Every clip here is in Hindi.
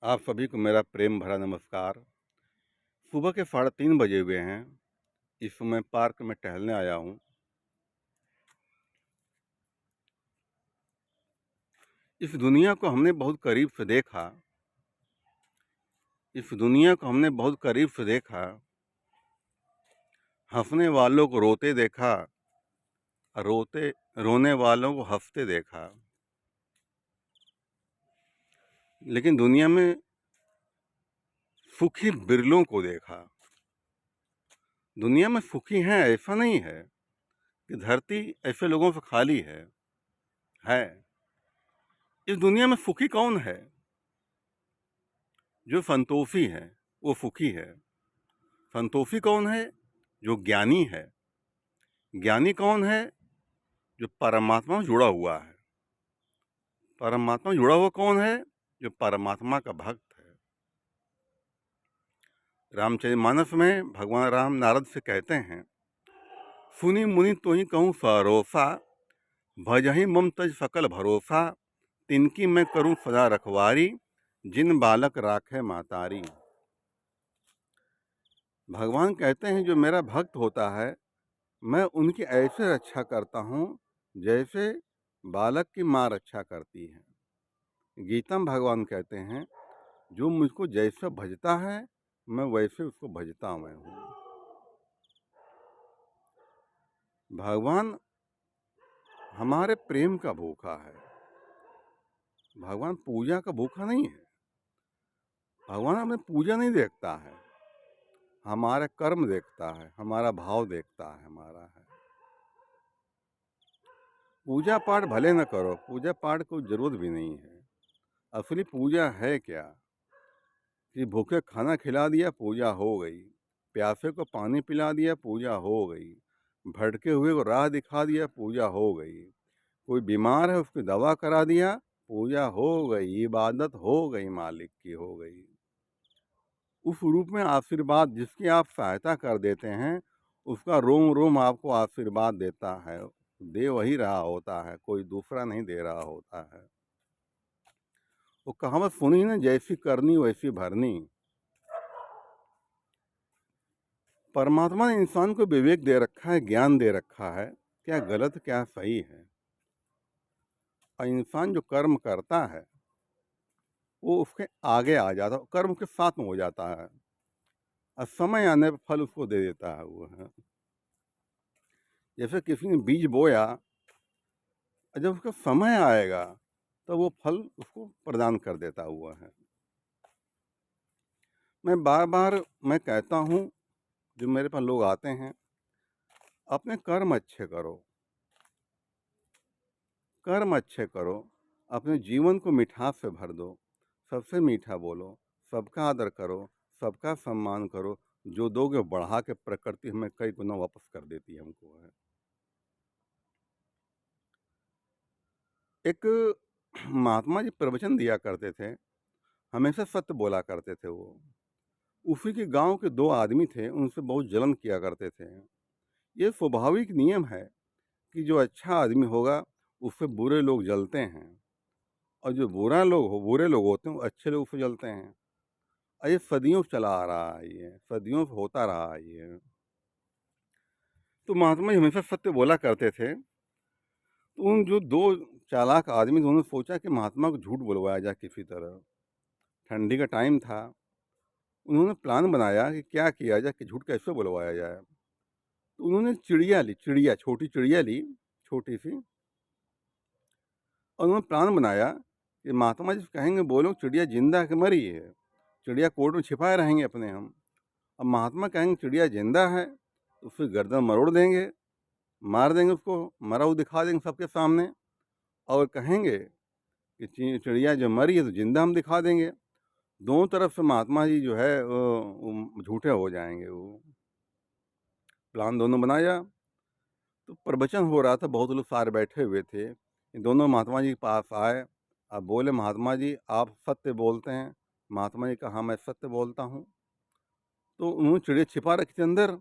आप सभी को मेरा प्रेम भरा नमस्कार। सुबह के 3:30 बजे हुए हैं। इस समय पार्क में टहलने आया हूँ। इस दुनिया को हमने बहुत करीब से देखा। इस दुनिया को हमने बहुत करीब से देखा। हंसने वालों को रोते देखा, रोने वालों को हंसते देखा। लेकिन दुनिया में सुखी बिरलों को देखा। दुनिया में सुखी हैं ऐसा नहीं है कि धरती ऐसे लोगों से खाली है। इस दुनिया में सुखी कौन है? जो संतोषी है वो सुखी है। संतोषी कौन है? जो ज्ञानी है। ज्ञानी कौन है? जो परमात्मा से जुड़ा हुआ है। परमात्मा से जुड़ा हुआ कौन है? जो परमात्मा का भक्त है। रामचरितमानस में भगवान राम नारद से कहते हैं, सुनी मुनि तो ही कहूँ सरोसा, भजहि मम तज सकल भरोसा, तिनकी मैं करूँ सदा रखवारी, जिन बालक राखे मातारी। भगवान कहते हैं जो मेरा भक्त होता है, मैं उनकी ऐसे रक्षा करता हूँ जैसे बालक की माँ रक्षा करती है। गीता में भगवान कहते हैं, जो मुझको जैसा भजता है मैं वैसे उसको भजता मैं हूँ। भगवान हमारे प्रेम का भूखा है। भगवान पूजा का भूखा नहीं है। भगवान हमें पूजा नहीं देखता है, हमारा कर्म देखता है, हमारा भाव देखता है। हमारा है पूजा पाठ भले न करो, पूजा पाठ को जरूरत भी नहीं है। असली पूजा है क्या? कि भूखे खाना खिला दिया, पूजा हो गई। प्यासे को पानी पिला दिया, पूजा हो गई। भटके हुए को राह दिखा दिया, पूजा हो गई। कोई बीमार है उसकी दवा करा दिया, पूजा हो गई। इबादत हो गई, मालिक की हो गई। उस रूप में आशीर्वाद जिसकी आप सहायता कर देते हैं, उसका रोम रोम आपको आशीर्वाद देता है। दे वही रहा होता है, कोई दूसरा नहीं दे रहा होता है। वो कहावत सुनी ना, जैसी करनी वैसी भरनी। परमात्मा ने इंसान को विवेक दे रखा है, ज्ञान दे रखा है, क्या गलत क्या सही है। और इंसान जो कर्म करता है वो उसके आगे आ जाता है, कर्म के साथ में हो जाता है, और समय आने पर फल उसको दे देता है। वो है जैसे किसी ने बीज बोया, और जब उसका समय आएगा तो वो फल उसको प्रदान कर देता हुआ है। मैं बार बार मैं कहता हूँ, जो मेरे पास लोग आते हैं, अपने कर्म अच्छे करो, कर्म अच्छे करो, अपने जीवन को मिठास से भर दो, सबसे मीठा बोलो, सबका आदर करो, सबका सम्मान करो। जो दोगे बढ़ा के प्रकृति हमें कई गुना वापस कर देती है हमको है। एक महात्मा जी प्रवचन दिया करते थे, हमेशा सत्य बोला करते थे। वो उसी के गांव के दो आदमी थे, उनसे बहुत जलन किया करते थे। ये स्वाभाविक नियम है कि जो अच्छा आदमी होगा उससे बुरे लोग जलते हैं, और जो बुरे लोग होते हैं वो अच्छे लोग से जलते हैं। और ये सदियों से चला आ रहा है, ये सदियों से होता रहा है ये। तो महात्मा जी हमेशा सत्य बोला करते थे। तो उन जो दो चालाक आदमी थे, उन्होंने सोचा कि महात्मा को झूठ बुलवाया जाए किसी तरह। ठंडी का टाइम था। उन्होंने प्लान बनाया कि क्या किया जाए, कि झूठ कैसे बुलवाया जाए। तो उन्होंने चिड़िया ली, चिड़िया, छोटी चिड़िया ली, छोटी सी। और उन्होंने प्लान बनाया कि महात्मा जी कहेंगे बोलो चिड़िया जिंदा है कि मरी है। चिड़िया कोर्ट में छिपाए रहेंगे अपने हम। अब महात्मा कहेंगे चिड़िया जिंदा है, तो उसकी गर्दन मरोड़ देंगे, मार देंगे उसको, मरा हुआ दिखा देंगे सबके सामने। और कहेंगे कि चिड़िया जो मरी है तो जिंदा हम दिखा देंगे। दोनों तरफ से महात्मा जी जो है वो झूठे हो जाएंगे। वो प्लान दोनों बनाया। तो प्रवचन हो रहा था, बहुत लोग सारे बैठे हुए थे। ये दोनों महात्मा जी के पास आए। अब बोले, महात्मा जी आप सत्य बोलते हैं? महात्मा जी कहा, हाँ मैं सत्य बोलता हूँ। तो उन्होंने चिड़िया छिपा रखी थी अंदर।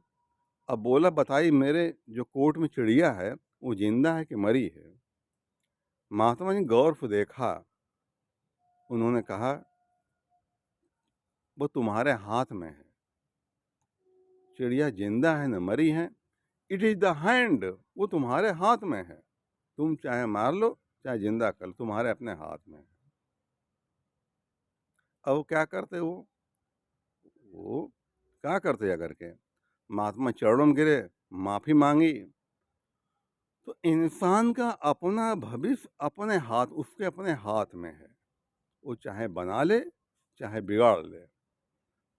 अब बोला, बताइए मेरे जो कोर्ट में चिड़िया है वो जिंदा है कि मरी है? महात्मा जी गौर से देखा। उन्होंने कहा, वो तुम्हारे हाथ में है। चिड़िया जिंदा है न मरी है, इट इज़ द हैंड, वो तुम्हारे हाथ में है। तुम चाहे मार लो, चाहे जिंदा कर लो, तुम्हारे अपने हाथ में है। अब वो क्या करते वो क्या करते अगर के महात्मा चरणों में गिरे, माफी मांगी। तो इंसान का अपना भविष्य अपने हाथ, उसके अपने हाथ में है। वो चाहे बना ले, चाहे बिगाड़ ले।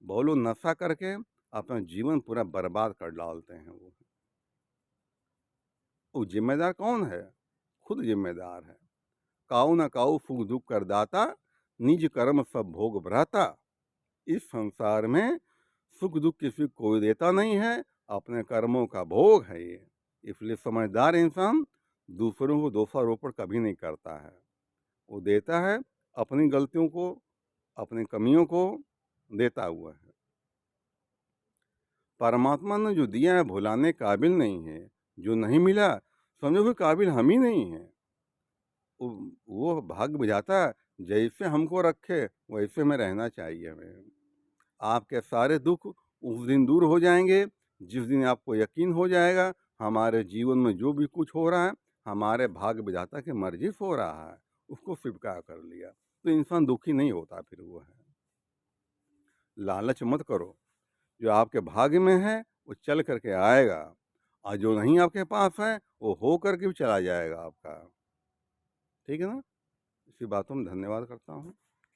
बहुत लोग नशा करके अपना जीवन पूरा बर्बाद कर डालते हैं। वो जिम्मेदार कौन है? खुद जिम्मेदार है। काऊ न काऊ सुख दुख कर दाता, निज कर्म सब भोग भ्राता। इस संसार में सुख दुख किसी को कोई देता नहीं है, अपने कर्मों का भोग है ये। इसलिए समझदार इंसान दूसरों को दोषारोपण कभी नहीं करता है। वो देता है अपनी गलतियों को, अपनी कमियों को देता हुआ है। परमात्मा ने जो दिया है भुलाने काबिल नहीं है। जो नहीं मिला समझो कि काबिल हम ही नहीं है। वो भाग्य बुझाता, जैसे हमको रखे वैसे में रहना चाहिए हमें। आपके सारे दुख उस दिन दूर हो जाएंगे जिस दिन आपको यकीन हो जाएगा हमारे जीवन में जो भी कुछ हो रहा है हमारे भाग्य विधाता की मर्जी से हो रहा है, उसको स्वीकार कर लिया तो इंसान दुखी नहीं होता। फिर वो है, लालच मत करो। जो आपके भाग्य में है वो चल करके आएगा, और जो नहीं आपके पास है वो हो करके भी चला जाएगा आपका। ठीक है ना? इसी बातों में धन्यवाद करता हूँ।